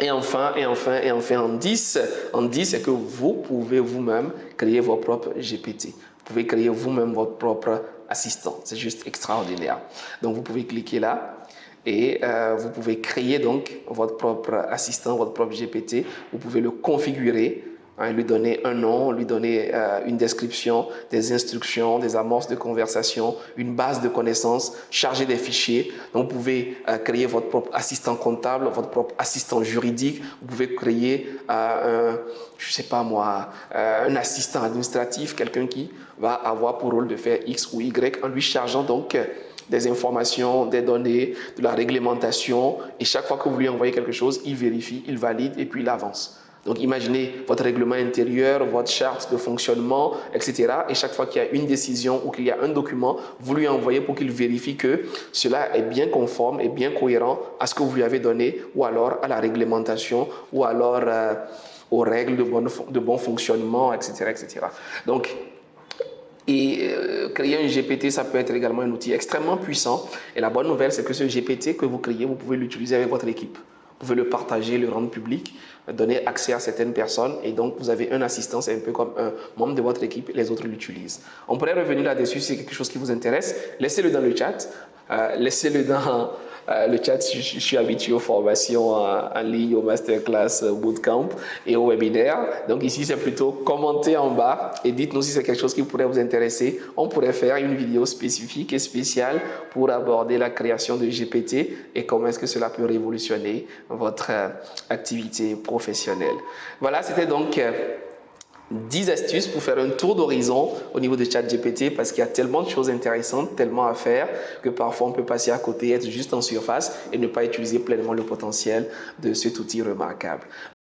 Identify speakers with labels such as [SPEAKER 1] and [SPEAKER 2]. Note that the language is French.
[SPEAKER 1] En 10, c'est que vous pouvez vous-même créer vos propres GPT. Vous pouvez créer vous-même votre propre assistant. C'est juste extraordinaire. Donc, vous pouvez cliquer là et vous pouvez créer donc votre propre assistant, votre propre GPT. Vous pouvez le configurer, lui donner un nom, lui donner une description, des instructions, des amorces de conversation, une base de connaissances, charger des fichiers. Donc, vous pouvez créer votre propre assistant comptable, votre propre assistant juridique. Vous pouvez créer je sais pas moi, un assistant administratif, quelqu'un qui va avoir pour rôle de faire X ou Y en lui chargeant donc des informations, des données, de la réglementation. Et chaque fois que vous lui envoyez quelque chose, il vérifie, il valide et puis il avance. Donc, imaginez votre règlement intérieur, votre charte de fonctionnement, etc. Et chaque fois qu'il y a une décision ou qu'il y a un document, vous lui envoyez pour qu'il vérifie que cela est bien conforme et bien cohérent à ce que vous lui avez donné ou alors à la réglementation ou alors aux règles de bon fonctionnement, etc., etc. Donc, créer un GPT, ça peut être également un outil extrêmement puissant. Et la bonne nouvelle, c'est que ce GPT que vous créez, vous pouvez l'utiliser avec votre équipe. Vous pouvez le partager, le rendre public, donner accès à certaines personnes. Et donc, vous avez un assistant, c'est un peu comme un membre de votre équipe, et les autres l'utilisent. On pourrait revenir là-dessus si c'est quelque chose qui vous intéresse. Laissez-le dans le chat. Laissez-le dans le chat. Je suis habitué aux formations en ligne, aux masterclass, au bootcamp et aux webinaires. Donc ici, c'est plutôt commenter en bas et dites-nous si c'est quelque chose qui pourrait vous intéresser. On pourrait faire une vidéo spécifique et spéciale pour aborder la création de GPT et comment est-ce que cela peut révolutionner votre activité professionnelle. Voilà, c'était donc 10 astuces pour faire un tour d'horizon au niveau de ChatGPT parce qu'il y a tellement de choses intéressantes, tellement à faire que parfois on peut passer à côté, être juste en surface et ne pas utiliser pleinement le potentiel de cet outil remarquable.